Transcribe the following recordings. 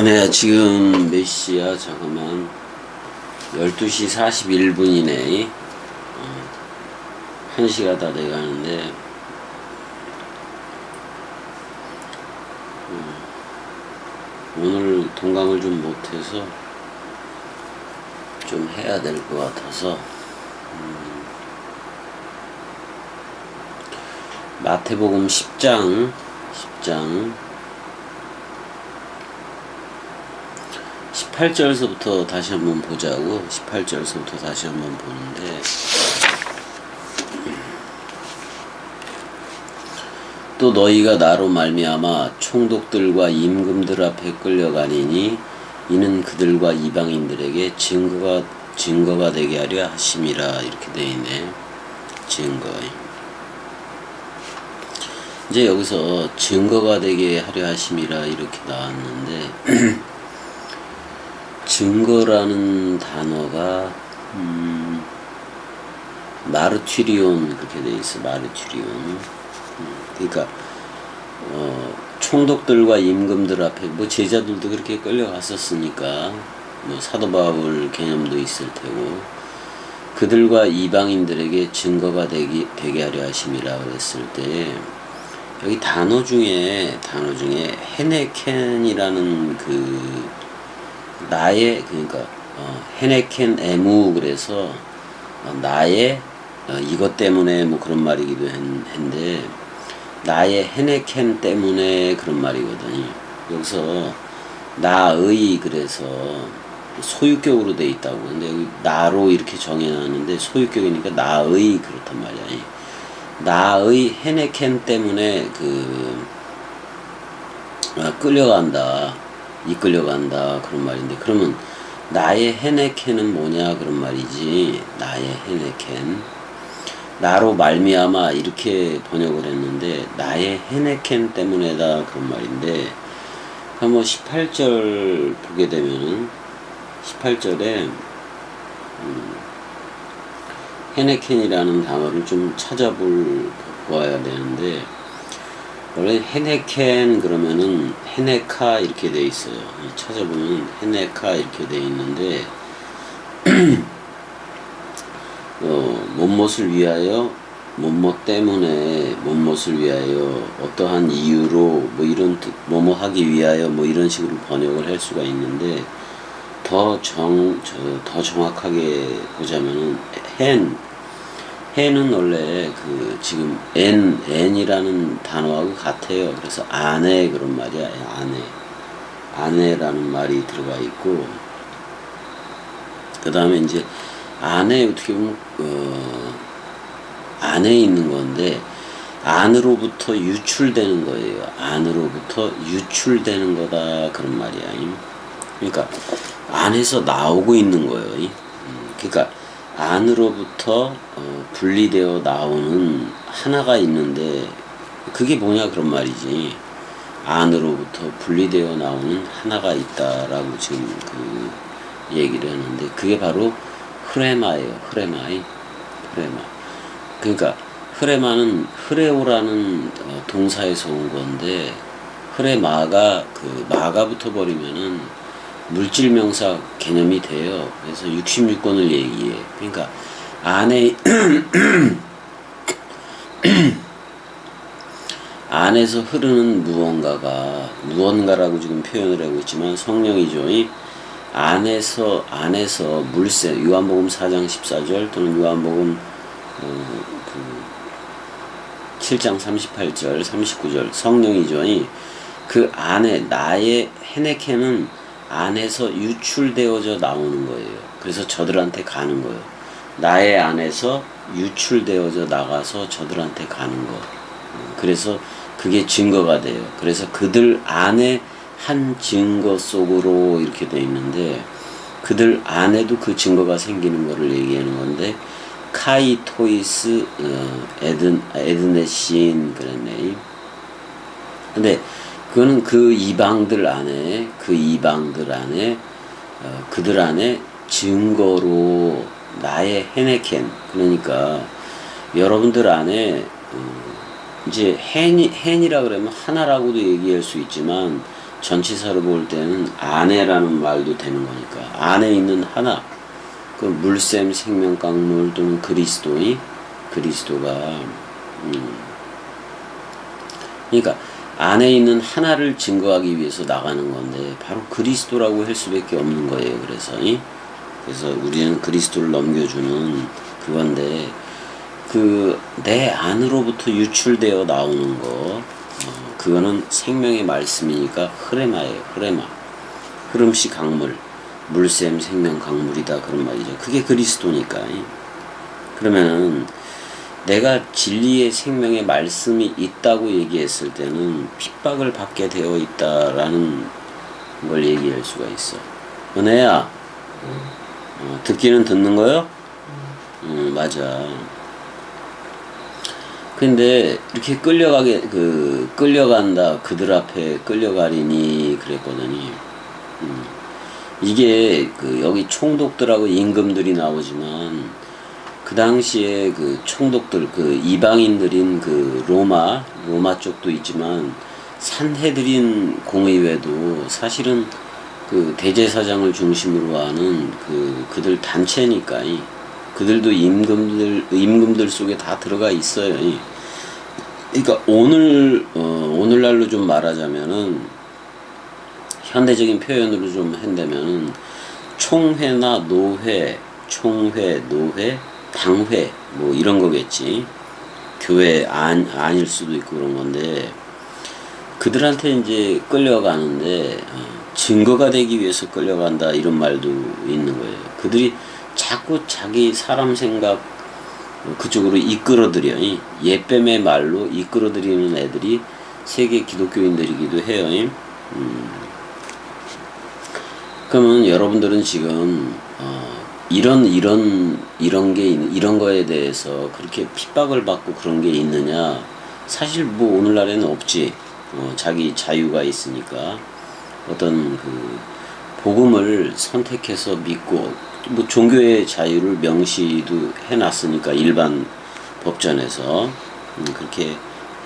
네, 지금 몇 시야? 잠깐만. 12시 41분이네. 1시가 다 돼가는데, 오늘 동강을 좀 못해서, 좀 해야 될 것 같아서, 마태복음 10장 18절서부터 다시 한번 보자고. 18절서부터 다시 한번 보는데, 또 너희가 나로 말미암아 총독들과 임금들 앞에 끌려가니니 이는 그들과 이방인들에게 증거가 되게 하려 하심이라. 이렇게 되어 있네. 증거. 이제 여기서 증거가 되게 하려 하심이라 이렇게 나왔는데 증거라는 단어가 마르튀리온 그렇게 돼 있어. 마르튀리온. 그러니까 총독들과 임금들 앞에 뭐 제자들도 그렇게 끌려갔었으니까 뭐 사도 바울 개념도 있을 테고 그들과 이방인들에게 증거가 되게 하려 하심이라 그랬을 때 여기 단어 중에 헤네켄이라는 그 나의 그러니까 헤네켄 에무 그래서 나의 이것 때문에 뭐 그런 말이기도 한데 나의 헤네켄 때문에 그런 말이거든요. 여기서 나의 그래서 소유격으로 돼 있다고. 근데 여기 나로 이렇게 정해놨는데 소유격이니까 나의 그렇단 말이야. 나의 헤네켄 때문에 끌려간다, 이끌려간다 그런 말인데 그러면 나의 헤네켄은 뭐냐 그런 말이지. 나의 헤네켄 나로 말미암아 이렇게 번역을 했는데 나의 헤네켄 때문에다 그런 말인데 한번 18절 보게 되면은 18절에 헤네켄이라는 단어를 좀 찾아보아야 되는데 원래 헤네켄 그러면은 헤네카 이렇게 돼 있어요. 찾아보면 헤네카 이렇게 돼 있는데 못못을 위하여 못못 때문에 못못을 위하여 어떠한 이유로 뭐 이런 뭐뭐 하기 위하여 뭐 이런 식으로 번역을 할 수가 있는데 더 정확하게 보자면은 헨은 원래 그 지금 n이라는 단어하고 같아요. 그래서 아내 그런 말이야. 아내라는 말이 들어가 있고 그 다음에 이제 안에 어떻게 보면 안에 있는 건데 안으로부터 유출되는 거예요. 안으로부터 유출되는 거다 그런 말이야. 그러니까 안에서 나오고 있는 거예요. 그러니까 안으로부터 분리되어 나오는 하나가 있는데 그게 뭐냐 그런 말이지. 안으로부터 분리되어 나오는 하나가 있다라고 지금 그 얘기를 하는데 그게 바로 흐레마예요. 흐레마. 그러니까 흐레마는 흐레오라는 동사에서 온 건데 흐레마가 그 마가 붙어버리면은 물질명사 개념이 돼요. 그래서 66권을 얘기해. 그러니까 안에 안에서 흐르는 무언가라고 지금 표현을 하고 있지만 성령이죠. 안에서 물새 요한복음 4장 14절 또는 요한복음 7장 38절 39절 성령이죠. 그 안에 나의 헤네켄은 안에서 유출되어져 나오는 거예요. 그래서 저들한테 가는 거예요. 나의 안에서 유출되어져 나가서 저들한테 가는 거. 그래서 그게 증거가 돼요. 그래서 그들 안에 한 증거 속으로 이렇게 돼 있는데 그들 안에도 그 증거가 생기는 거를 얘기하는 건데 카이토이스 에드네신 그랬네. 근데 그거는 그 이방들 안에 그들 안에 증거로 나의 헤네켄 그러니까 여러분들 안에 이제 hen이라 그러면 하나라고도 얘기할 수 있지만 전치사로 볼 때는 아내라는 말도 되는 거니까 안에 있는 하나, 그 물샘 생명강물 또는 그리스도가 그러니까 안에 있는 하나를 증거하기 위해서 나가는 건데 바로 그리스도라고 할 수밖에 없는 거예요. 그래서 우리는 그리스도를 넘겨주는 그건데 그 내 안으로부터 유출되어 나오는 거 그거는 생명의 말씀이니까 흐레마예요. 흐름시 강물, 물샘 생명 강물이다 그런 말이죠. 그게 그리스도니까. 그러면은 내가 진리의 생명의 말씀이 있다고 얘기했을 때는 핍박을 받게 되어 있다라는 걸 얘기할 수가 있어. 은혜야, 듣기는 듣는 거요? 맞아. 근데 이렇게 끌려간다 그들 앞에 끌려가리니 그랬거든요. 이게 여기 총독들하고 임금들이 나오지만 그 당시에 그 총독들 이방인들인 로마 쪽도 있지만 산헤드린 공의회도 사실은 대제사장을 중심으로 하는 그들 단체니까 그들도 임금들 속에 다 들어가 있어요. 그러니까 오늘날로 좀 말하자면은 현대적인 표현으로 좀 한다면은 총회나 노회, 당회 뭐 이런 거겠지. 교회 아닐 수도 있고 그런 건데 그들한테 이제 끌려가는데 증거가 되기 위해서 끌려간다 이런 말도 있는 거예요. 그들이 자꾸 자기 사람 생각 그쪽으로 이끌어들여 옛뱀의 말로 이끌어들이는 애들이 세계 기독교인들이기도 해요. 그러면 여러분들은 지금 이런 거에 대해서 그렇게 핍박을 받고 그런 게 있느냐? 사실 뭐 오늘날에는 없지. 자기 자유가 있으니까 어떤 복음을 선택해서 믿고 뭐 종교의 자유를 명시도 해놨으니까 일반 법전에서 그렇게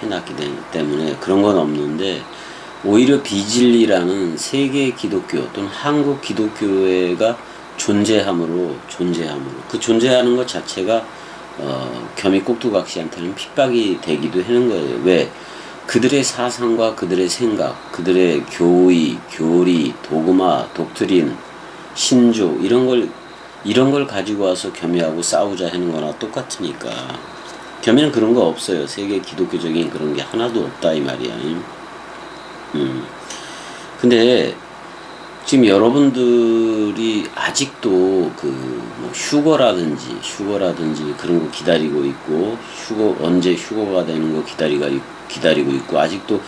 해놨기 때문에 그런 건 없는데 오히려 비진리라는 세계 기독교 또는 한국 기독교회가 존재함으로 그 존재하는 것 자체가 겸이 꼭두각시한테는 핍박이 되기도 하는 거예요. 왜? 그들의 사상과 그들의 생각, 그들의 교리, 도그마, 독트린, 신조 이런 걸 가지고 와서 겸이하고 싸우자 하는 거나 똑같으니까 겸이는 그런 거 없어요. 세계 기독교적인 그런 게 하나도 없다 이 말이야. 근데 지금 여러분들이 아직도 뭐 휴거라든지 그런 거 기다리고 있고 언제 휴거가 되는 거 기다리고 있고 아직도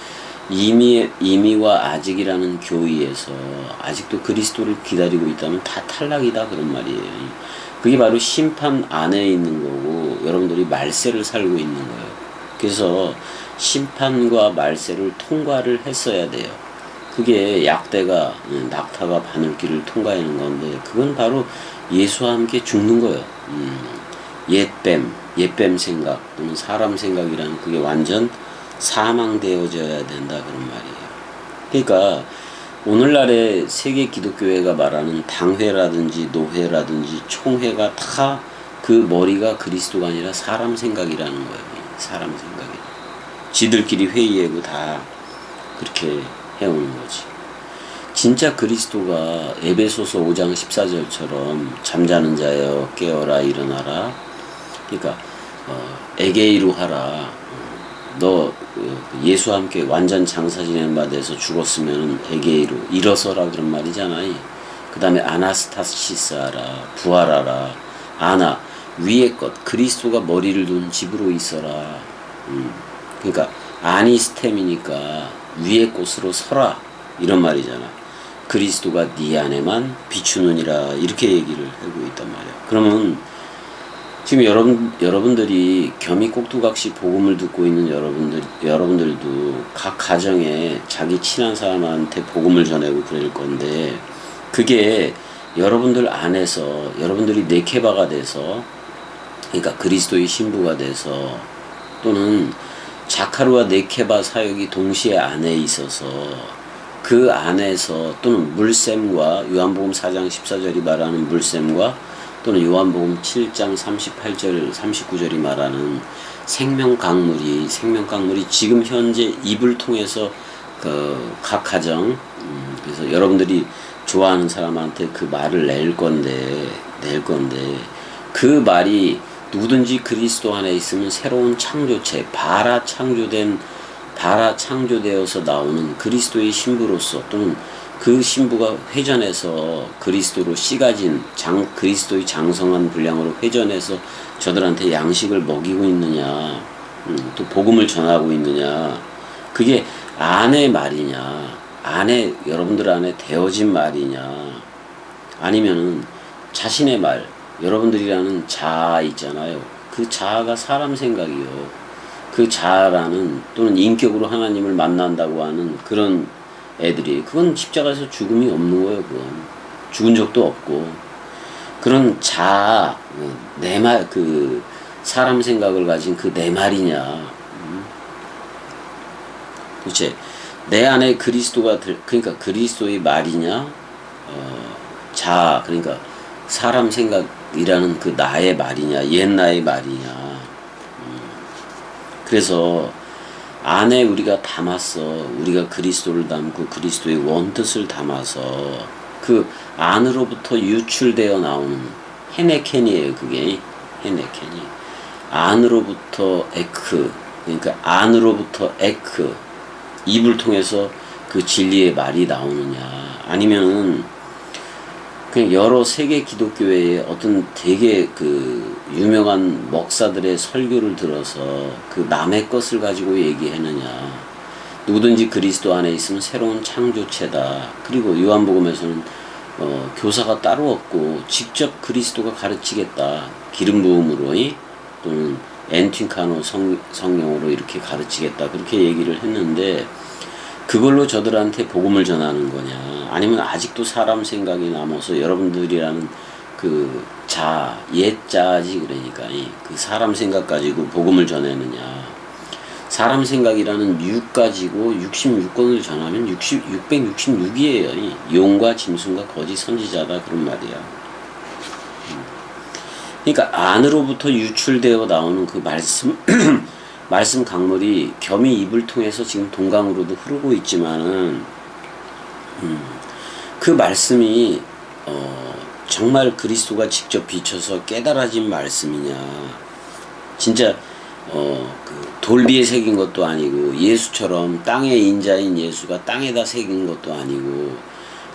이미와 아직이라는 교의에서 아직도 그리스도를 기다리고 있다면 다 탈락이다 그런 말이에요. 그게 바로 심판 안에 있는 거고 여러분들이 말세를 살고 있는 거예요. 그래서 심판과 말세를 통과를 했어야 돼요. 그게 낙타가 바늘길을 통과하는 건데 그건 바로 예수와 함께 죽는 거예요. 옛뱀 생각 또는 사람 생각이라는 그게 완전 사망되어져야 된다 그런 말이에요. 그러니까 오늘날의 세계 기독교회가 말하는 당회라든지 노회라든지 총회가 다 그 머리가 그리스도가 아니라 사람 생각이라는 거예요. 사람 생각이. 지들끼리 회의하고 다 그렇게 해오는 거지. 진짜 그리스도가 에베소서 5장 14절처럼 잠자는 자여 깨어라 일어나라. 그러니까 에게이로 하라. 너 예수와 함께 완전 장사 지낸 바 돼서 죽었으면 에게이로 일어서라 그런 말이잖아요. 그 다음에 아나스타시스 하라. 부활하라. 위의 것 그리스도가 머리를 둔 집으로 있어라. 그러니까 아니스템이니까 위의 꽃으로 서라 이런 말이잖아. 그리스도가 네 안에만 비추느니라 이렇게 얘기를 하고 있단 말이야. 그러면 지금 여러분들이 겸이 꼭두각시 복음을 듣고 있는 여러분들도 각 가정에 자기 친한 사람한테 복음을 전하고 그럴 건데 그게 여러분들 안에서 여러분들이 네케바가 돼서 그러니까 그리스도의 신부가 돼서 또는 자카르와 네케바 사역이 동시에 안에 있어서 그 안에서 또는 물샘과 요한복음 4장 14절이 말하는 물샘과 또는 요한복음 7장 38절 39절이 말하는 생명강물이 지금 현재 입을 통해서 그 각 가정 그래서 여러분들이 좋아하는 사람한테 그 말을 낼 건데 그 말이 누구든지 그리스도 안에 있으면 새로운 창조체 바라 창조되어서 나오는 그리스도의 신부로서 또는 그 신부가 회전해서 그리스도로 씨가진 그리스도의 장성한 분량으로 회전해서 저들한테 양식을 먹이고 있느냐 또 복음을 전하고 있느냐 그게 안의 말이냐 안에 여러분들 안에 되어진 말이냐 아니면은 자신의 말 여러분들이라는 자아 있잖아요. 그 자아가 사람 생각이요. 그 자아라는 또는 인격으로 하나님을 만난다고 하는 그런 애들이 그건 십자가에서 죽음이 없는 거예요. 그건 죽은 적도 없고 그런 자아 내 말 그 사람 생각을 가진 그 내 말이냐 도대체 내 안에 그리스도가 그러니까 그리스도의 말이냐 자아 그러니까 사람 생각이라는 그 나의 말이냐 옛 나의 말이냐 그래서 안에 우리가 담았어 우리가 그리스도를 담고 그리스도의 원뜻을 담아서 그 안으로부터 유출되어 나오는 헤네켄이에요. 그게 헤네켄이 안으로부터 에크 그러니까 안으로부터 에크 입을 통해서 그 진리의 말이 나오느냐 아니면은 그냥 여러 세계 기독교회의 어떤 되게 그 유명한 목사들의 설교를 들어서 그 남의 것을 가지고 얘기하느냐 누구든지 그리스도 안에 있으면 새로운 창조체다. 그리고 요한복음에서는 교사가 따로 없고 직접 그리스도가 가르치겠다. 기름 부음으로 또는 엔틴카노 성령으로 이렇게 가르치겠다. 그렇게 얘기를 했는데 그걸로 저들한테 복음을 전하는 거냐 아니면 아직도 사람 생각이 남아서 여러분들이라는 그 옛자지 그러니까 그 사람 생각 가지고 복음을 전하느냐 사람 생각이라는 6 가지고 66권을 전하면 666이에요. 용과 짐승과 거짓 선지자다 그런 말이야. 그러니까 안으로부터 유출되어 나오는 그 말씀 말씀 강물이 겸이 입을 통해서 지금 동강으로도 흐르고 있지만은 그 말씀이 정말 그리스도가 직접 비춰서 깨달아진 말씀이냐 진짜 그 돌비에 새긴 것도 아니고 예수처럼 땅의 인자인 예수가 땅에다 새긴 것도 아니고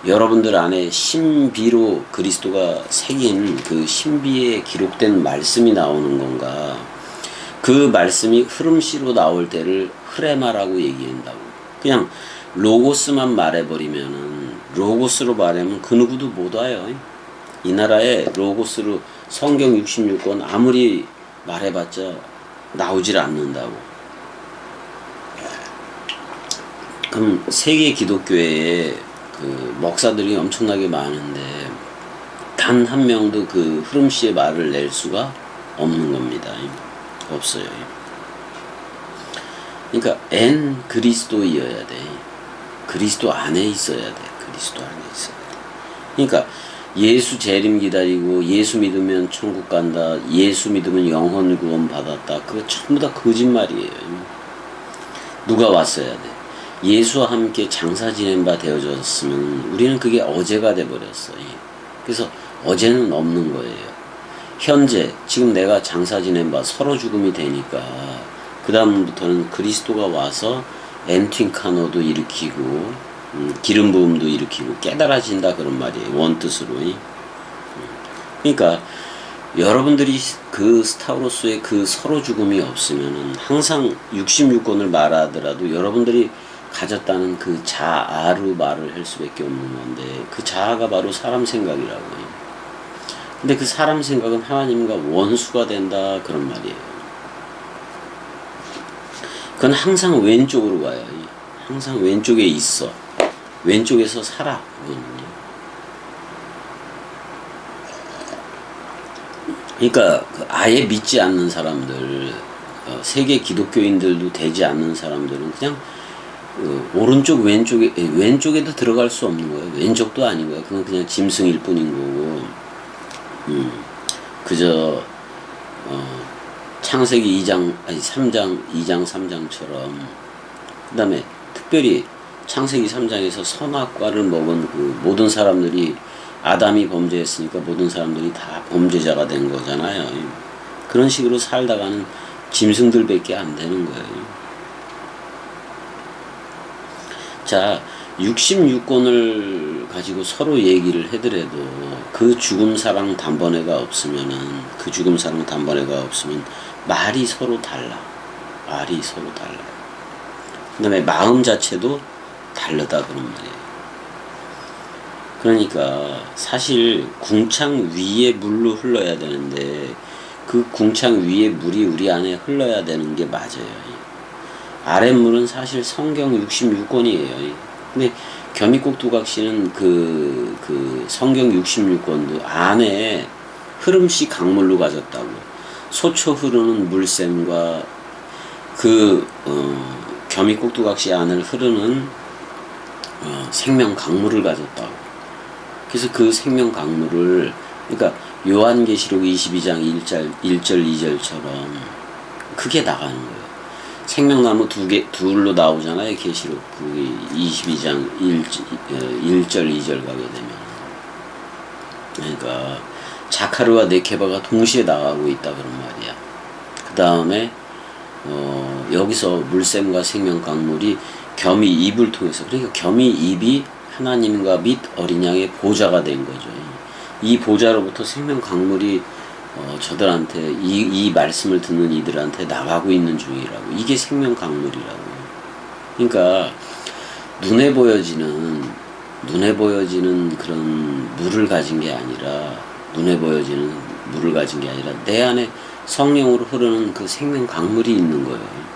여러분들 안에 신비로 그리스도가 새긴 그 신비에 기록된 말씀이 나오는 건가 그 말씀이 흐름시로 나올 때를 흐레마라고 얘기한다고. 그냥 로고스만 말해버리면은 로고스로 말하면 그 누구도 못 와요. 이 나라에 로고스로 성경 66권 아무리 말해봤자 나오질 않는다고. 그럼 세계 기독교회에 그 목사들이 엄청나게 많은데 단 한 명도 그 흐름시의 말을 낼 수가 없는 겁니다. 없어요. 그러니까 그리스도이어야 돼. 그리스도 안에 있어야 돼. 그리스도 안에 있어야 돼. 그러니까 예수 재림 기다리고 예수 믿으면 천국 간다. 예수 믿으면 영혼 구원 받았다. 그거 전부 다 거짓말이에요. 누가 왔어야 돼. 예수와 함께 장사 지낸 바 되어졌으면 우리는 그게 어제가 돼버렸어요. 그래서 어제는 없는 거예요. 현재 지금 내가 장사 지낸 바 서로 죽음이 되니까 그 다음부터는 그리스도가 와서 엔틴카노도 일으키고 기름 부음도 일으키고 깨달아진다 그런 말이에요. 원뜻으로. 그러니까 여러분들이 그 스타우로스의 그 서로 죽음이 없으면은 항상 66권을 말하더라도 여러분들이 가졌다는 그 자아로 말을 할 수밖에 없는 건데 그 자아가 바로 사람 생각이라고요. 근데 그 사람 생각은 하나님과 원수가 된다 그런 말이에요. 그건 항상 왼쪽으로 가요. 항상 왼쪽에 있어. 왼쪽에서 살아. 그러니까 아예 믿지 않는 사람들 세계 기독교인들도 되지 않는 사람들은 그냥 오른쪽 왼쪽에도 들어갈 수 없는 거예요. 왼쪽도 아니고요. 그건 그냥 짐승일 뿐인 거고, 그저 창세기 2장 아니 3장 2장 3장처럼, 그 다음에 특별히 창세기 3장에서 선악과를 먹은 그 모든 사람들이, 아담이 범죄했으니까 모든 사람들이 다 범죄자가 된 거잖아요. 그런 식으로 살다가는 짐승들밖에 안 되는 거예요. 자, 66권을 가지고 서로 얘기를 해더라도 그 죽음 사랑 단번에가 없으면은, 그 죽음 사랑 단번에가 없으면 말이 서로 달라. 말이 서로 달라. 그 다음에 마음 자체도 다르다 그런 말이에요. 그러니까 사실 궁창 위에 물로 흘러야 되는데 그 궁창 위에 물이 우리 안에 흘러야 되는 게 맞아요. 아랫물은 사실 성경 66권이에요. 근데 겸이국두각시는 그 성경 66권도 안에 흐름씨 강물로 가졌다고. 소초 흐르는 물샘과 겸이국두각시 안을 흐르는 생명 강물을 가졌다고. 그래서 그 생명 강물을, 그러니까 요한계시록 22장 1절 2절처럼 그게 나가는 거예요. 생명나무 둘로 나오잖아요. 계시록 22장 1절 2절 가게 되면. 그러니까 자카르와 네케바가 동시에 나가고 있다 그런 말이야. 그 다음에 여기서 물샘과 생명 강물이 겸이 입을 통해서, 그러니까 겸이 입이 하나님과 및 어린 양의 보좌가 된 거죠. 이 보좌로부터 생명 강물이 저들한테, 이 말씀을 듣는 이들한테 나가고 있는 중이라고. 이게 생명 강물이라고. 그러니까 눈에 보여지는 그런 물을 가진 게 아니라, 내 안에 성령으로 흐르는 그 생명 강물이 있는 거예요.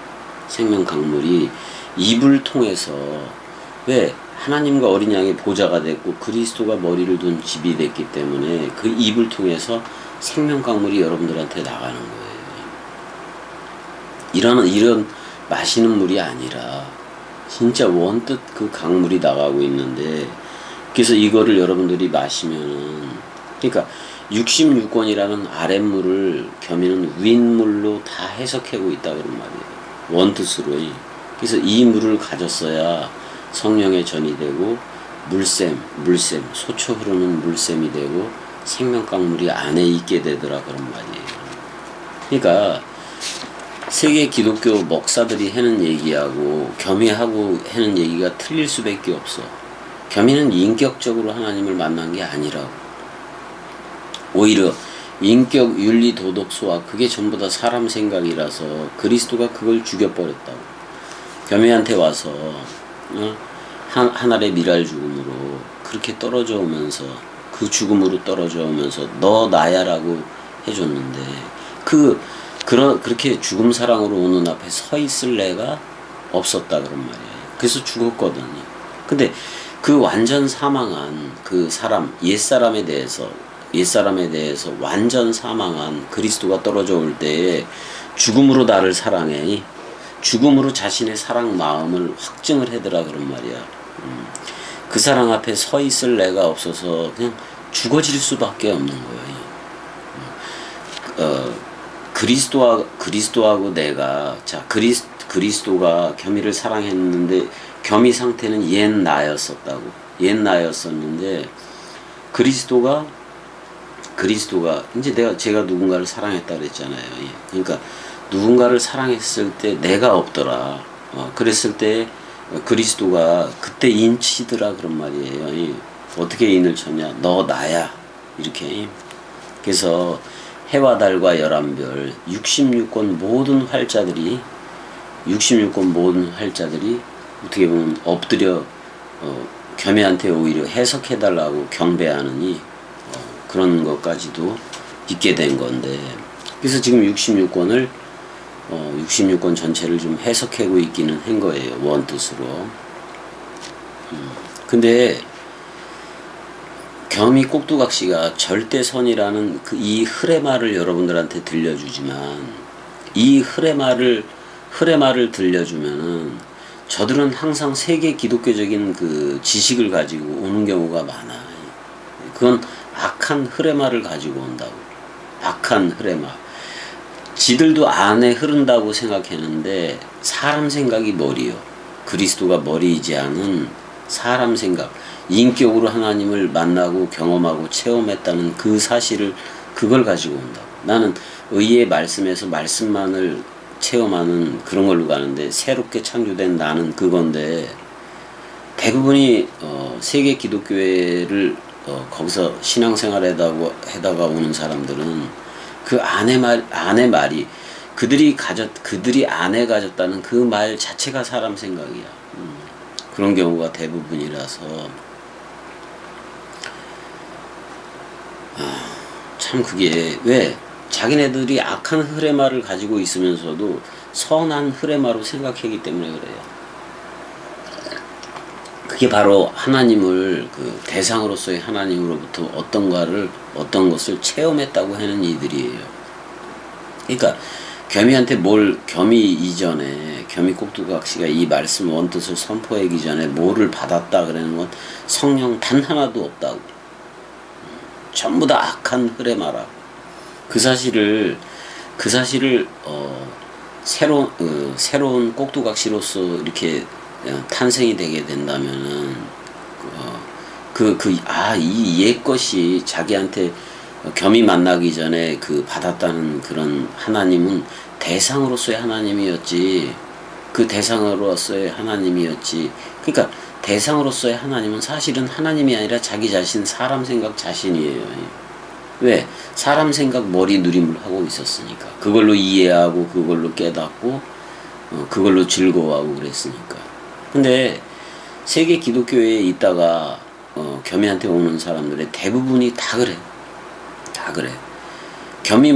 생명 강물이 입을 통해서, 왜? 하나님과 어린 양의 보좌가 됐고 그리스도가 머리를 둔 집이 됐기 때문에 그 입을 통해서 생명 강물이 여러분들한테 나가는 거예요. 이런 마시는 물이 아니라 진짜 원뜻 그 강물이 나가고 있는데, 그래서 이거를 여러분들이 마시면은, 그러니까 66권이라는 아랫물을 겸이는 윗물로 다 해석하고 있다 그런 말이에요. 원뜻으로. 그래서 이 물을 가졌어야 성령의 전이 되고 물샘, 소초 흐르는 물샘이 되고 생명 강물이 안에 있게 되더라 그런 말이에요. 그러니까 세계 기독교 목사들이 하는 얘기하고 겸이하고 하는 얘기가 틀릴 수밖에 없어. 겸이는 인격적으로 하나님을 만난 게 아니라고. 오히려 인격, 윤리, 도덕, 소화, 그게 전부 다 사람 생각이라서 그리스도가 그걸 죽여버렸다고. 겸이한테 와서 한 알의 미랄 죽음으로 그렇게 떨어져 오면서, 그 죽음으로 떨어져 오면서 너 나야라고 해줬는데, 그렇게 죽음 사랑으로 오는 앞에 서 있을 애가 없었다 그런 말이에요. 그래서 죽었거든요. 근데 그 완전 사망한 그 사람, 옛사람에 대해서 완전 사망한 그리스도가 떨어져 올 때에 죽음으로 나를 사랑해. 죽음으로 자신의 사랑 마음을 확증을 해더라 그런 말이야. 그 사랑 앞에 서 있을 애가 없어서 그냥 죽어질 수밖에 없는 거예요. 그리스도하고 내가, 자, 그리스도가 겸이를 사랑했는데 겸이 상태는 옛 나였었다고. 옛 나였었는데 그리스도가 이제 제가 누군가를 사랑했다 그랬잖아요. 그러니까 누군가를 사랑했을 때 내가 없더라. 그랬을 때 그리스도가 그때 인치더라 그런 말이에요. 어떻게 인을 쳤냐? 너 나야. 이렇게. 그래서 해와 달과 11별 66권 모든 활자들이 어떻게 보면 엎드려 겸이한테 오히려 해석해달라고 경배하느니 그런 것까지도 있게 된 건데, 그래서 지금 66권을 66권 전체를 좀 해석하고 있기는 한 거예요. 원뜻으로. 근데 겸이 꼭두각시가 절대선이라는 이 흐레마를 여러분들한테 들려주지만, 이 흐레마를 들려주면은 저들은 항상 세계 기독교적인 그 지식을 가지고 오는 경우가 많아. 그건 악한 흐레마를 가지고 온다고. 악한 흐레마. 지들도 안에 흐른다고 생각했는데 사람 생각이 머리요. 그리스도가 머리이지 않은 사람 생각. 인격으로 하나님을 만나고 경험하고 체험했다는 그 사실을 그걸 가지고 온다고. 나는 의의 말씀에서 말씀만을 체험하는 그런 걸로 가는데 새롭게 창조된 나는 그건데 대부분이 세계 기독교회를 거기서 신앙생활 해다가 오는 사람들은 그 안의 말이 그들이 안에 가졌다는 그 말 자체가 사람 생각이야. 그런 경우가 대부분이라서 참 그게 왜 자기네들이 악한 흐레마를 가지고 있으면서도 선한 흐레마로 생각하기 때문에 그래요. 그게 바로 하나님을 그 대상으로서의 하나님으로부터 어떤 것을 체험했다고 하는 이들이에요. 그러니까 겸이 이전에 겸이 꼭두각시가 이 말씀 원뜻을 선포하기 전에 뭐를 받았다 그러는 건 성령 단 하나도 없다고. 전부 다 악한 흐레마라. 그 사실을 새로운 꼭두각시로서 이렇게 탄생이 되게 된다면은 이 옛 것이 자기한테 겸이 만나기 전에 그 받았다는 그런 하나님은 대상으로서의 하나님이었지. 그 대상으로서의 하나님이었지. 그러니까 대상으로서의 하나님은 사실은 하나님이 아니라 자기 자신, 사람 생각 자신이에요. 왜? 사람 생각 머리 누림을 하고 있었으니까. 그걸로 이해하고 그걸로 깨닫고 그걸로 즐거워하고 그랬으니까. 근데 세계 기독교회에 있다가 겸이한테 오는 사람들의 대부분이 다 그래. 다 그래. 겸이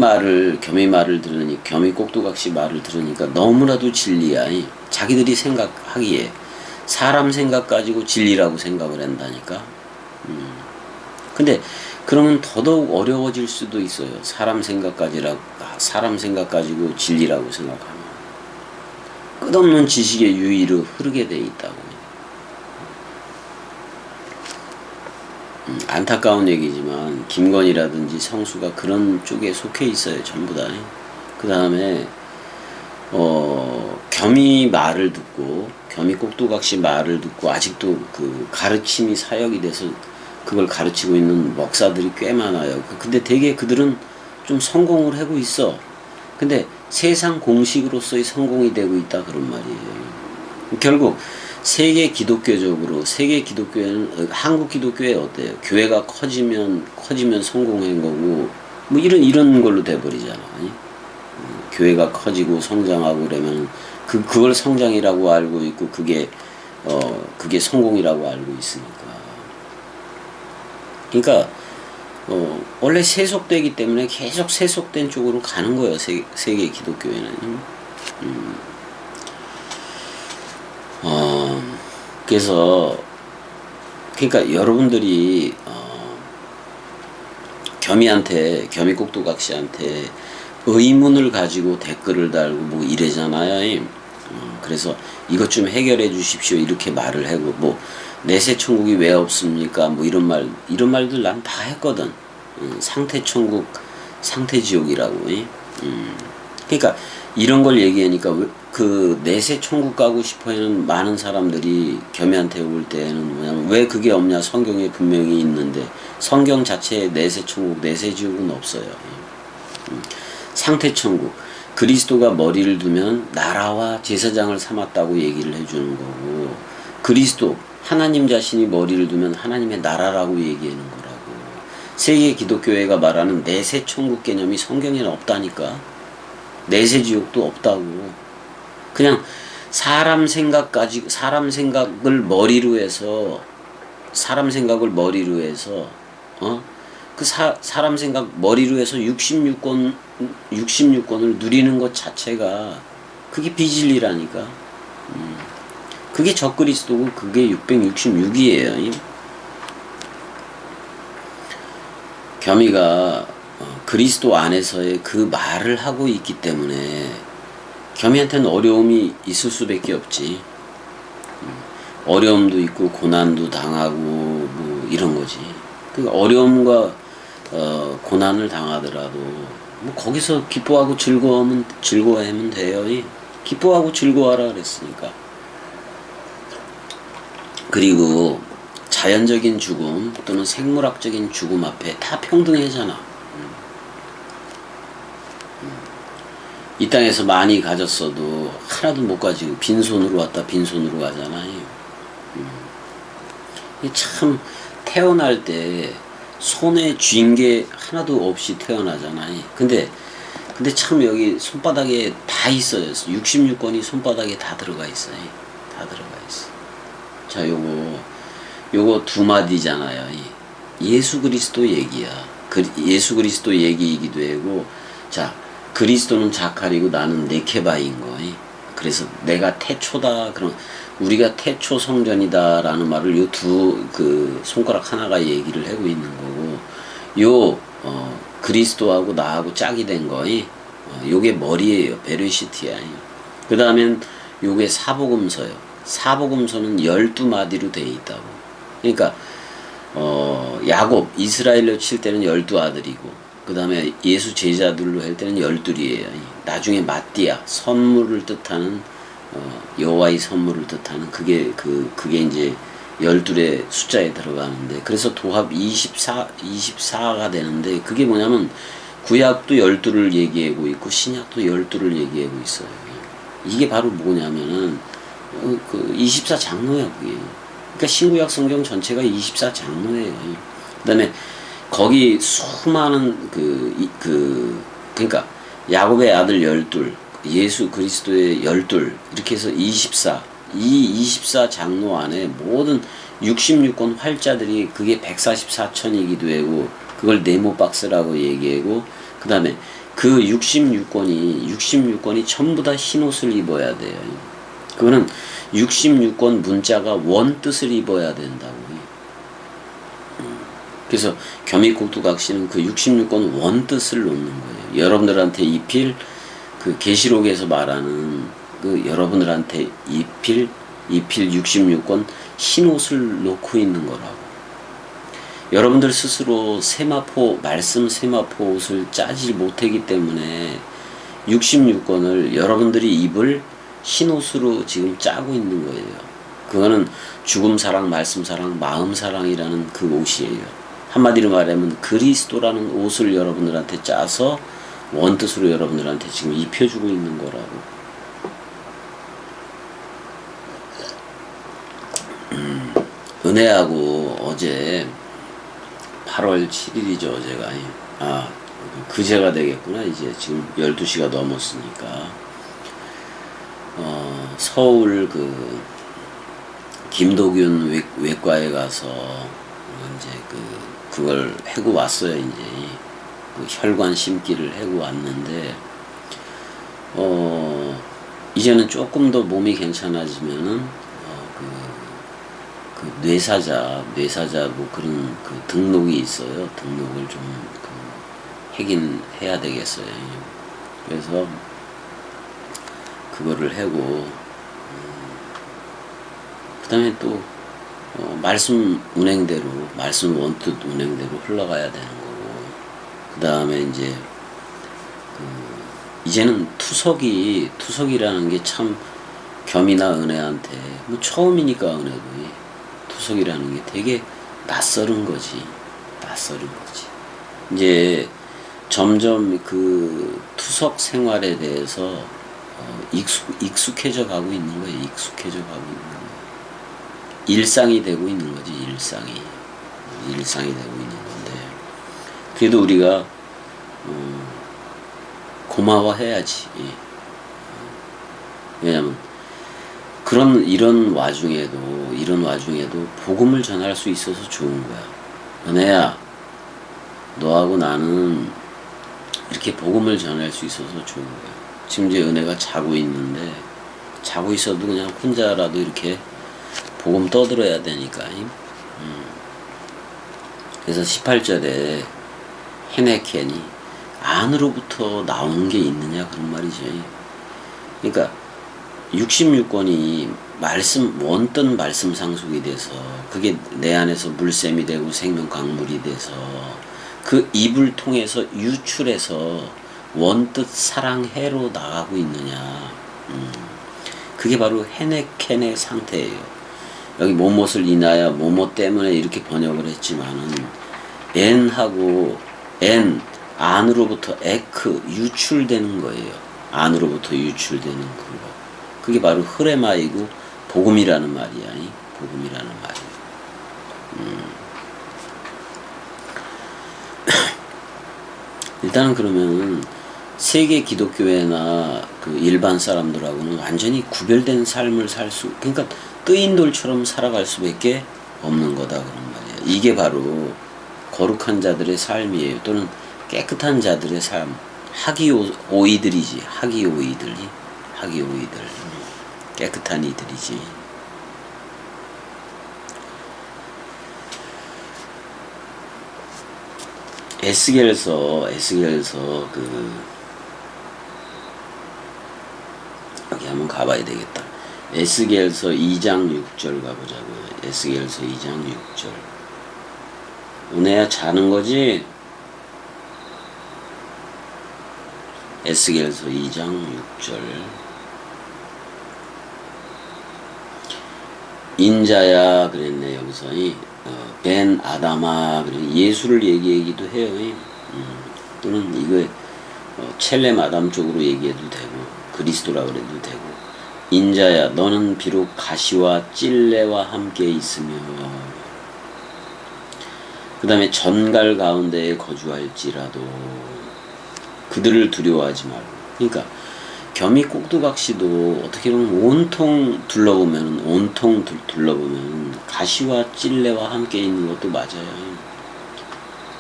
꼭두각시 말을 들으니까 너무나도 진리야. 자기들이 생각하기에 사람 생각 가지고 진리라고 생각을 한다니까. 근데 그러면 더더욱 어려워질 수도 있어요. 사람 생각 가지고 진리라고 생각하면 끝없는 지식의 유의로 흐르게 돼 있다고. 안타까운 얘기지만 김건희라든지 성수가 그런 쪽에 속해 있어요. 전부 다. 그 다음에 겸이 꼭두각시 말을 듣고 아직도 그 가르침이 사역이 돼서 그걸 가르치고 있는 목사들이 꽤 많아요. 근데 되게 그들은 좀 성공을 하고 있어. 근데 세상 공식으로서의 성공이 되고 있다 그런 말이에요. 결국 세계 기독교회는 한국 기독교회 어때요? 교회가 커지면 성공한 거고 뭐 이런 걸로 돼버리잖아. 교회가 커지고 성장하고 그러면 그걸 성장이라고 알고 있고 그게 성공이라고 알고 있으니까. 그러니까 원래 세속되기 때문에 계속 세속된 쪽으로 가는 거예요. 세계 기독교회는. 그래서 그러니까 여러분들이 겸이 꼭두각시한테 의문을 가지고 댓글을 달고 뭐 이래잖아요. 그래서 이것 좀 해결해 주십시오 이렇게 말을 하고 뭐 내세 천국이 왜 없습니까? 뭐 이런 말들 난 다 했거든. 상태 천국, 상태 지옥이라고. 그러니까 이런 걸 얘기하니까 그 내세 천국 가고 싶어하는 많은 사람들이 겸이한테 올 때는 뭐냐면 왜 그게 없냐? 성경에 분명히 있는데 성경 자체에 내세 천국, 내세 지옥은 없어요. 상태 천국. 그리스도가 머리를 두면 나라와 제사장을 삼았다고 얘기를 해주는 거고 그리스도 하나님 자신이 머리를 두면 하나님의 나라라고 얘기하는 거라고. 세계 기독교회가 말하는 내세 천국 개념이 성경에는 없다니까. 내세 지옥도 없다고. 그냥 사람 생각을 머리로 해서 사람 생각 머리로 해서 66권을 누리는 것 자체가 그게 비진리라니까. 그게 적그리스도고 그게 666이에요. 겸이가 그리스도 안에서의 그 말을 하고 있기 때문에 겸이한테는 어려움이 있을 수밖에 없지. 어려움도 있고 고난도 당하고 뭐 이런 거지. 그 어려움과 고난을 당하더라도 뭐 거기서 기뻐하고 즐거워하면 돼요. 기뻐하고 즐거워하라 그랬으니까. 그리고 자연적인 죽음 또는 생물학적인 죽음 앞에 다 평등하잖아. 이 땅에서 많이 가졌어도 하나도 못 가지고 빈손으로 왔다 빈손으로 가잖아. 참 태어날 때 손에 쥔 게 하나도 없이 태어나잖아. 근데 참 여기 손바닥에 다 있어요. 66권이 손바닥에 다 들어가 있어요. 다 들어가 있어. 자, 요거 두 마디잖아요. 예수 그리스도 얘기야. 예수 그리스도 얘기이기도 하고, 자, 그리스도는 자칼이고 나는 네케바인 거. 그래서 내가 태초다. 그럼 우리가 태초 성전이다라는 말을 요 그 손가락 하나가 얘기를 하고 있는 거고, 그리스도하고 나하고 짝이 된 거. 요게 머리예요. 베르시티야. 그 다음엔 요게 사복음서요. 사복음서는 12마디로 되어 있다고. 그러니까 야곱 이스라엘로 칠 때는 12아들이고 그 다음에 예수 제자들로 할 때는 12이에요. 나중에 마띠아 선물을 뜻하는 여호와의 선물을 뜻하는 그게 이제 12의 숫자에 들어가는데, 그래서 도합 24가 되는데, 그게 뭐냐면 구약도 12를 얘기하고 있고 신약도 12를 얘기하고 있어요. 이게 바로 뭐냐면은 그 24장로야 그게. 그러니까 신구약 성경 전체가 24장로예요. 그다음에 거기 수많은 그러니까 야곱의 아들 12, 예수 그리스도의 12 이렇게 해서 24. 이 24장로 안에 모든 66권 활자들이 그게 144천이기도 하고 그걸 네모박스라고 얘기하고, 그 다음에 그 66권이 전부 다 흰옷을 입어야 돼요. 그거는 66권 문자가 원뜻을 입어야 된다고. 그래서 겸익국두각시는 그 66권 원뜻을 놓는 거예요. 여러분들한테 입힐 그 계시록에서 말하는 그 여러분들한테 입힐 66권 흰옷을 놓고 있는 거라고. 여러분들 스스로 말씀 세마포 옷을 짜지 못하기 때문에 66권을 여러분들이 입을 흰옷으로 지금 짜고 있는 거예요. 그거는 죽음 사랑, 말씀 사랑, 마음 사랑이라는 그 옷이에요. 한마디로 말하면 그리스도라는 옷을 여러분들한테 짜서 원뜻으로 여러분들한테 지금 입혀주고 있는 거라고. 은혜하고 어제 8월 7일이죠, 어제가. 그제가 되겠구나. 이제 지금 12시가 넘었으니까. 서울 김도균 외과에 가서 이제 그걸 해고 왔어요. 이제 그 혈관 심기를 해고 왔는데, 이제는 조금 더 몸이 괜찮아지면은 뇌사자 뭐 그런 그 등록이 있어요. 등록을 좀 하긴 해야 되겠어요. 그래서 그거를 하고, 그 다음에 또 말씀 원뜻 운행대로 흘러가야 되는 거고, 그 다음에 이제 이제는 투석이라는 게 참 겸이나 은혜한테 뭐 처음이니까 은혜도 투석이라는 게 되게 낯설은 거지. 이제 점점 그 투석 생활에 대해서 익숙해져 가고 있는 거예요. 일상이 되고 있는 거지. 일상이 되고 있는 건데, 그래도 우리가 고마워해야지. 왜냐면 이런 와중에도 복음을 전할 수 있어서 좋은 거야. 은혜야, 너하고 나는 이렇게 복음을 전할 수 있어서 좋은 거야. 지금 이제 은혜가 자고 있어도 그냥 혼자라도 이렇게 복음 떠들어야 되니까. 그래서 18절에 헤네켄이 안으로부터 나오는 게 있느냐 그런 말이죠. 그러니까 66권이 원뜬 말씀 상속이 돼서 그게 내 안에서 물샘이 되고 생명 강물이 돼서 그 입을 통해서 유출해서 원뜻 사랑해로 나가고 있느냐. 그게 바로 헤네켄의 상태예요. 여기 뭐뭇을 인하여 뭐뭇 때문에 이렇게 번역을 했지만은 N하고 N 안으로부터 에크 유출되는 거예요. 안으로부터 유출되는 그거. 그게 바로 흐레마이고 복음이라는 말이야. 복음이라는 말이야. 일단은 그러면 세계 기독교회나 그 일반 사람들하고는 완전히 구별된 삶을 그러니까 뜨인 돌처럼 살아갈 수밖에 없는 거다 그런 말이야. 이게 바로 거룩한 자들의 삶이에요. 또는 깨끗한 자들의 삶. 하기오이들이지. 하기오이들. 깨끗한 이들이지. 에스겔서 여기 한번 가봐야 되겠다. 에스겔서 2장 6절 가보자고요. 에스겔서 2장 6절. 은혜야 자는 거지? 에스겔서 2장 6절. 인자야 그랬네. 여기서 벤 아다마 그래. 예수를 얘기하기도 해요. 또는 이거 첼렘 아담 쪽으로 얘기해도 되고 그리스도라 그래도 되고. 인자야 너는 비록 가시와 찔레와 함께 있으며 그 다음에 전갈 가운데에 거주할지라도 그들을 두려워하지 말고. 그러니까 겸이 꼭두각시도 어떻게 보면 온통 둘러보면 가시와 찔레와 함께 있는 것도 맞아요.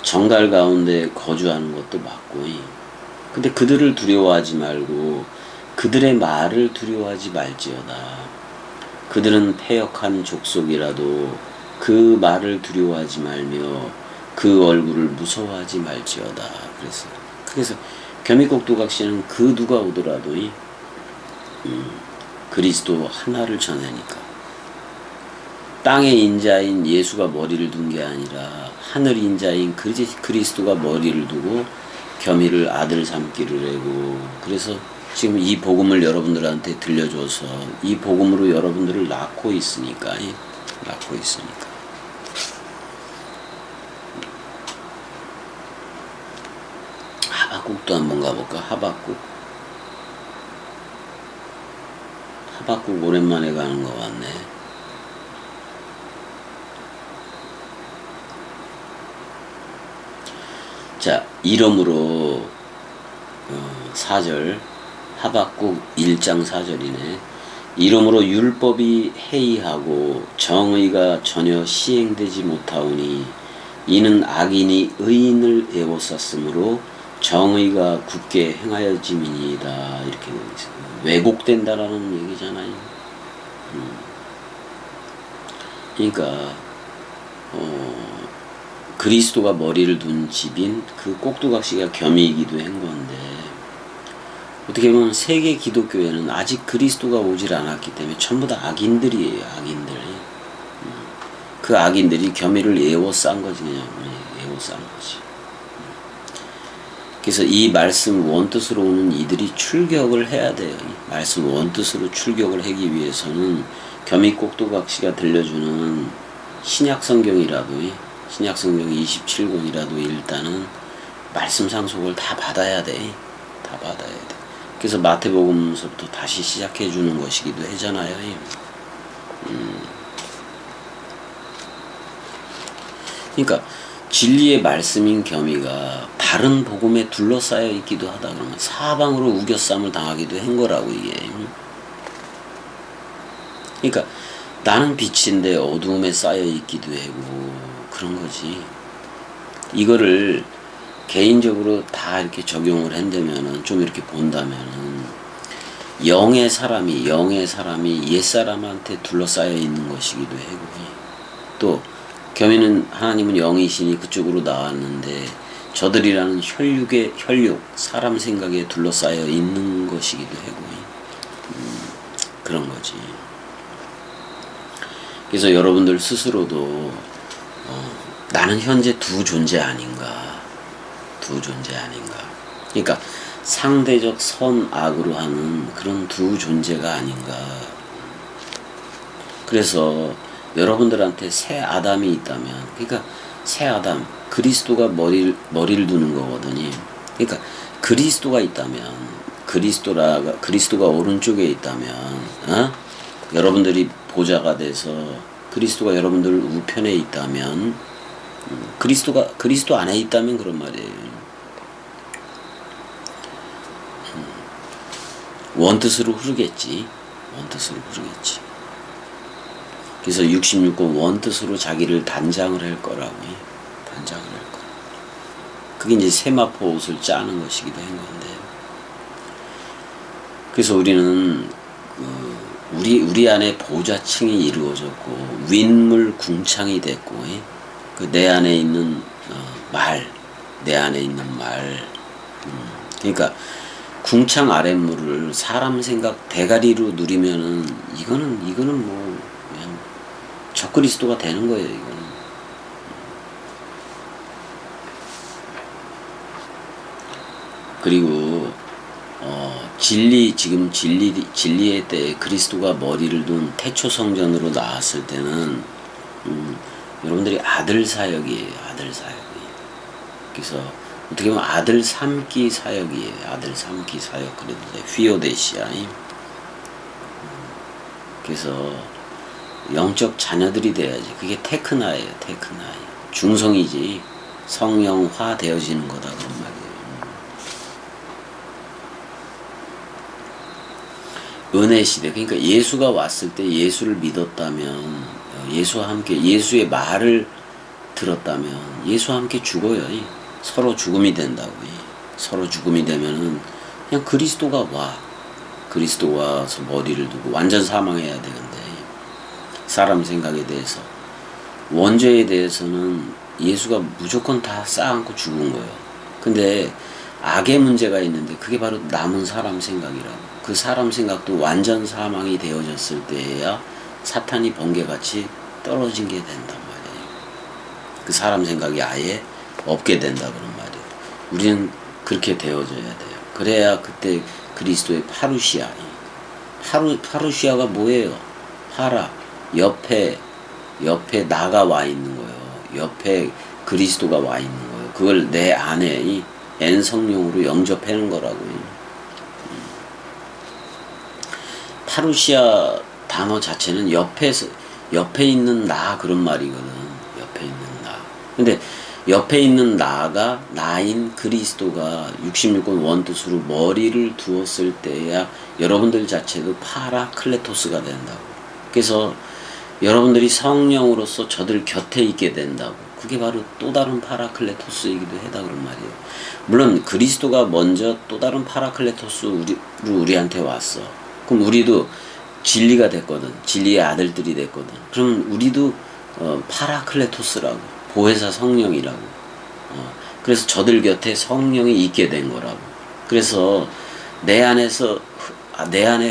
정갈 가운데 거주하는 것도 맞고. 근데 그들을 두려워하지 말고 그들의 말을 두려워하지 말지어다. 그들은 패역한 족속이라도 그 말을 두려워하지 말며 그 얼굴을 무서워하지 말지어다. 그래서 겸이꼭두각시는 그 누가 오더라도 그리스도 하나를 전하니까. 땅의 인자인 예수가 머리를 둔 게 아니라 하늘 인자인 그리스도가 머리를 두고 겸이를 아들 삼기를 하고. 그래서 지금 이 복음을 여러분들한테 들려줘서 이 복음으로 여러분들을 낳고 있으니까. 하박국도 한번 가볼까? 하박국 오랜만에 가는 거 같네. 자, 이러므로 4절 하박국 1장 4절이네. 이러므로 율법이 해이하고 정의가 전혀 시행되지 못하오니 이는 악인이 의인을 애워쌌으므로 정의가 굳게 행하여짐이니이다. 이렇게 왜곡된다라는 얘기잖아요. 그러니까 그리스도가 머리를 둔 집인 그 꼭두각시가 겸이이기도 한 건데, 어떻게 보면 세계 기독교회는 아직 그리스도가 오질 않았기 때문에 전부 다 악인들이에요. 악인들. 그 악인들이 겸이를 애워싼 거지. 그냥 애워싼 거지. 그래서 이 말씀 원뜻으로 오는 이들이 출격을 해야 돼요. 말씀 원뜻으로 출격을 하기 위해서는 겸이 꼭두각시가 들려주는 신약성경이라도, 신약성경 27권이라도 일단은 말씀 상속을 다 받아야 돼. 다 받아야 돼. 그래서 마태복음서부터 다시 시작해 주는 것이기도 하잖아요. 그러니까 진리의 말씀인 겸이가 바른 복음에 둘러싸여 있기도 하다 그러면 사방으로 우겨쌈을 당하기도 한 거라고 이게. 그러니까 나는 빛인데 어두움에 쌓여 있기도 하고 그런 거지. 이거를 개인적으로 다 이렇게 적용을 한다면은, 좀 이렇게 본다면은, 영의 사람이 옛사람한테 둘러싸여 있는 것이기도 하고, 또 겸이는 하나님은 영이시니 그쪽으로 나왔는데 저들이라는 혈육, 사람 생각에 둘러싸여 있는 것이기도 하고, 그런 거지. 그래서 여러분들 스스로도 나는 현재 두 존재 아닌가, 두 존재 아닌가. 그러니까 상대적 선악으로 하는 그런 두 존재가 아닌가. 그래서 여러분들한테 새 아담이 있다면, 그러니까 새 아담, 그리스도가 머리를 두는 거거든요. 그러니까 그리스도가 있다면, 그리스도가 오른쪽에 있다면, 여러분들이 보좌가 돼서 그리스도가 여러분들 우편에 있다면, 그리스도 안에 있다면 그런 말이에요. 원뜻으로 흐르겠지. 원뜻으로 흐르겠지. 그래서 66권 원뜻으로 자기를 단장을 할 거라고. 단장을 할 거라. 그게 이제 세마포 옷을 짜는 것이기도 한 건데. 그래서 우리는 우리 안에 보좌층이 이루어졌고 윗물 궁창이 됐고, 그 내 안에 있는 내 안에 있는 말. 그러니까 궁창 아랫물을 사람 생각 대가리로 누리면은 이거는 뭐 그냥 적그리스도가 되는 거예요. 이거는. 그리고 진리의 때에 그리스도가 머리를 둔 태초 성전으로 나왔을 때는 여러분들이 아들 사역이에요. 아들 사역이. 그래서 어떻게 보면 아들 삼기 사역이에요. 아들 삼기 사역. 그래도 돼. 휘오데시아. 그래서 영적 자녀들이 돼야지. 그게 테크나예요. 테크나. 중성이지. 성령화 되어지는 거다. 그런 말이에요. 은혜 시대. 그러니까 예수가 왔을 때 예수를 믿었다면, 예수와 함께 예수의 말을 들었다면 예수와 함께 죽어요. 서로 죽음이 된다고. 서로 죽음이 되면은 그냥 그리스도가 와. 그리스도가 와서 머리를 두고 완전 사망해야 되는데, 사람 생각에 대해서, 원죄에 대해서는 예수가 무조건 다 쌓아안고 죽은 거예요. 근데 악의 문제가 있는데 그게 바로 남은 사람 생각이라고. 그 사람 생각도 완전 사망이 되어졌을 때야 사탄이 번개같이 떨어진 게 된단 말이에요. 그 사람 생각이 아예 없게 된다 그런 말이에요. 우리는 그렇게 되어져야 돼요. 그래야 그때 그리스도의 파루시아. 파루시아가 뭐예요? 옆에 나가 와 있는 거예요. 옆에 그리스도가 와 있는 거예요. 그걸 내 안에 N 성령으로 영접하는 거라고요. 파루시아 단어 자체는 옆에 있는 나 그런 말이거든. 옆에 있는 나. 근데 옆에 있는 나가 나인 그리스도가 66권 원뜻으로 머리를 두었을 때야 여러분들 자체도 파라클레토스가 된다고. 그래서 여러분들이 성령으로서 저들 곁에 있게 된다고. 그게 바로 또 다른 파라클레토스이기도 하다 그런 말이에요. 물론 그리스도가 먼저 또 다른 파라클레토스로 우리한테 왔어. 그럼 우리도 진리가 됐거든. 진리의 아들들이 됐거든. 그럼 우리도 파라클레토스라고, 보혜사 성령이라고. 그래서 저들 곁에 성령이 있게 된 거라고. 그래서 내 안에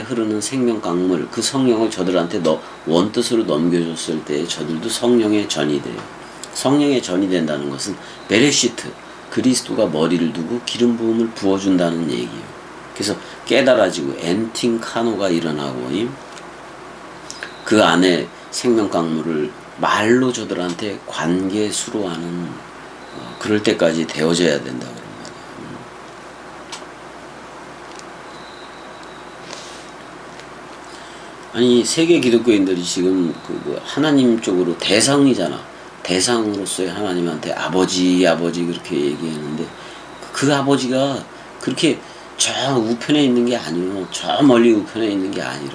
흐르는 생명 강물, 그 성령을 저들한테 원뜻으로 넘겨줬을 때 저들도 성령의 전이 돼요. 성령의 전이 된다는 것은 베레시트, 그리스도가 머리를 두고 기름 부음을 부어준다는 얘기예요. 그래서 깨달아지고 엔팅카노가 일어나고, 그 안에 생명 강물을 말로 저들한테 관계수로 하는, 그럴 때까지 되어져야 된다 그런 말이에요. 아니 세계 기독교인들이 지금 하나님 쪽으로 대상이잖아. 대상으로서의 하나님한테 아버지 그렇게 얘기했는데, 그 아버지가 그렇게 저 우편에 있는 게 아니고 저 멀리 우편에 있는 게 아니라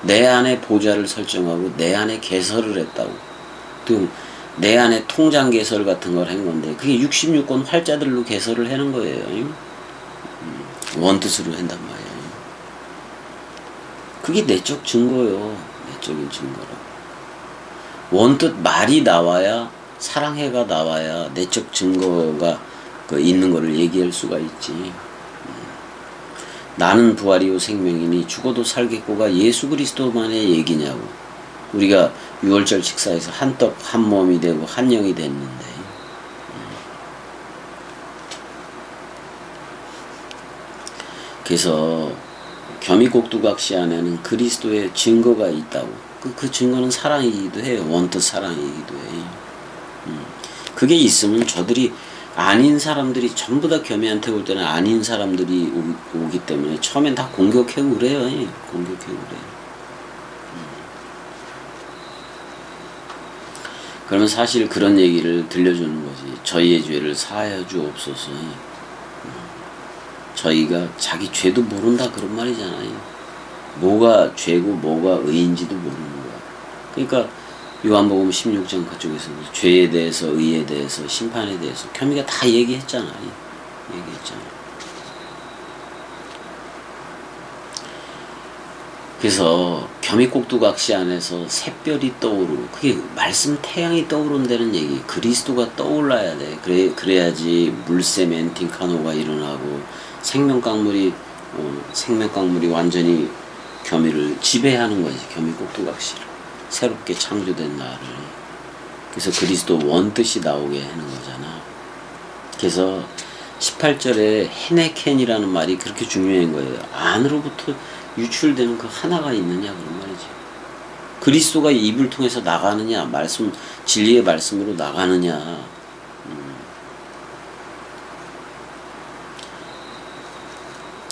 내 안에 보좌를 설정하고 내 안에 개설을 했다고. 또 내 안에 통장 개설 같은 걸 한 건데 그게 66권 활자들로 개설을 하는 거예요. 원뜻으로 한단 말이에요. 그게 내적 증거요. 내적인 증거라. 원뜻 말이 나와야, 사랑해가 나와야 내적 증거가 그 있는 거를 얘기할 수가 있지. 나는 부활이요 생명이니 죽어도 살겠고가 예수 그리스도만의 얘기냐고. 우리가 6월절 식사에서 한 떡 한 몸이 되고 한 영이 됐는데, 그래서 겸이곡두각시 안에는 그리스도의 증거가 있다고. 그 증거는 사랑이기도 해요. 원뜻 사랑이기도 해요. 그게 있으면 저들이 아닌 사람들이 전부 다 겸이한테 올 때는 아닌 사람들이 오기 때문에 처음엔 다 공격하고 그래요. 공격하고 그래요. 그러면 사실 그런 얘기를 들려주는 거지. 저희의 죄를 사하여 주옵소서. 저희가 자기 죄도 모른다 그런 말이잖아요. 뭐가 죄고 뭐가 의인지도 모르는 거야. 그러니까 요한복음 16장 그쪽에서 죄에 대해서 의에 대해서 심판에 대해서 겸이가 다 얘기했잖아요. 그래서 겸이곡두각시 안에서 샛별이 떠오르고, 그게 말씀 태양이 떠오른다는 얘기. 그리스도가 떠올라야 돼. 그래야지 물샘 엔팅카노가 일어나고 생명강물이 완전히 겸이를 지배하는 거지. 겸이곡두각시를 새롭게 창조된 나를. 그래서 그리스도 원뜻이 나오게 하는 거잖아. 그래서 18절에 헤네켄이라는 말이 그렇게 중요한 거예요. 안으로부터 유출되는 그 하나가 있느냐 그런 말이지. 그리스도가 입을 통해서 나가느냐, 진리의 말씀으로 나가느냐.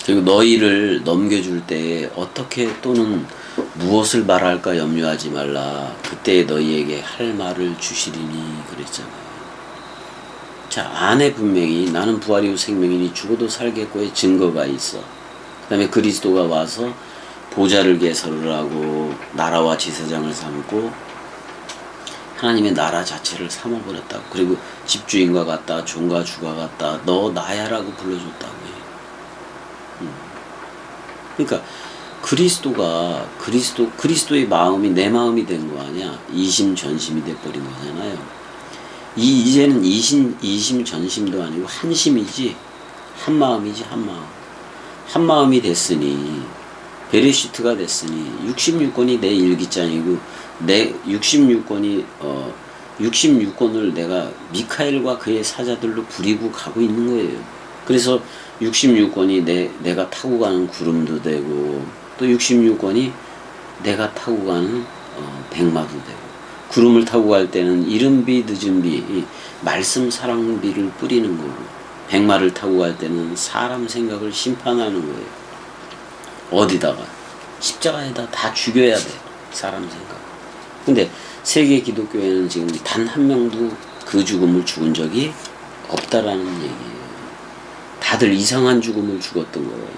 그리고 너희를 넘겨줄 때에 어떻게 또는 무엇을 말할까 염려하지 말라. 그때 너희에게 할 말을 주시리니 그랬잖아요. 자, 안에 분명히 나는 부활이요 생명이니 죽어도 살겠고의 증거가 있어. 그 다음에 그리스도가 와서 보좌를 개설을 하고 나라와 제사장을 삼고 하나님의 나라 자체를 삼아버렸다고. 그리고 집주인과 같다, 종과 주가 같다, 너 나야라고 불러줬다고 해. 그러니까 그리스도의 마음이 내 마음이 된 거 아니야. 이심전심이 돼버린 거잖아요. 이제는 이심전심도 아니고 한심이지, 한마음이지. 한마음이 됐으니, 베레시트가 됐으니 66권이 내 일기장이고, 내 66권을 내가 미카엘과 그의 사자들로 부리고 가고 있는 거예요. 그래서 66권이 내가 타고 가는 구름도 되고, 또 66권이 내가 타고 가는 백마도 되고, 구름을 타고 갈 때는 이른비 늦은비 말씀 사랑비를 뿌리는 거고, 백마를 타고 갈 때는 사람 생각을 심판하는 거예요. 어디다가? 십자가에다 다 죽여야 돼. 사람 생각. 근데 세계 기독교회는 지금 단 한 명도 그 죽음을 죽은 적이 없다라는 얘기예요. 다들 이상한 죽음을 죽었던 거예요.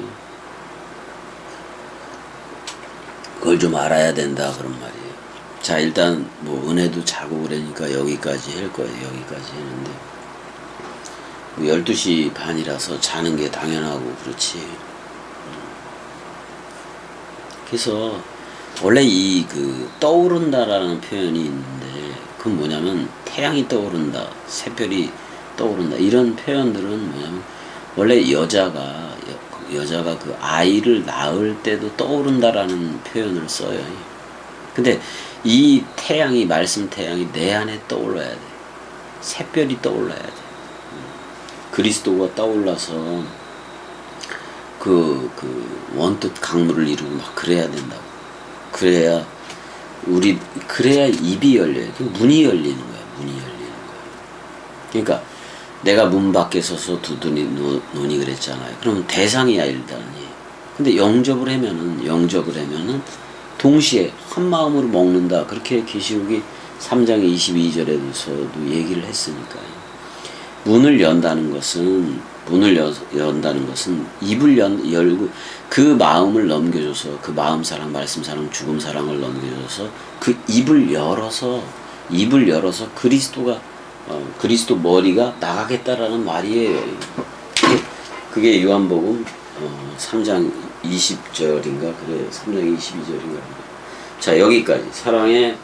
그걸 좀 알아야 된다 그런 말이에요. 자, 일단 뭐 은혜도 자고 그러니까 여기까지 할 거예요. 여기까지 했는데 12시 반이라서 자는 게 당연하고 그렇지. 그래서 원래 떠오른다라는 표현이 있는데, 그건 뭐냐면 태양이 떠오른다, 샛별이 떠오른다, 이런 표현들은 뭐냐면 원래 여자가 그 아이를 낳을 때도 떠오른다라는 표현을 써요. 근데 이 태양이, 말씀 태양이 내 안에 떠올라야 돼. 샛별이 떠올라야 돼. 그리스도가 떠올라서 그 원뜻 강물을 이루고 막 그래야 된다고. 그래야 입이 열려요. 문이 열리는 거야. 문이 열리는 거야. 그러니까 내가 문 밖에 서서 두드니 노니 그랬잖아요. 그러면 대상이야 일단은. 근데 영접을 하면은 동시에 한 마음으로 먹는다. 그렇게 계시록이 3장 22절에서도 얘기를 했으니까요. 문을 연다는 것은 입을 열고 그 마음을 넘겨줘서, 그 마음 사랑, 말씀 사랑, 죽음 사랑을 넘겨줘서 그 입을 열어서 그리스도 머리가 나가겠다라는 말이에요. 그게 요한복음 3장 20절인가 그래요. 3장 22절인가. 자, 여기까지. 사랑의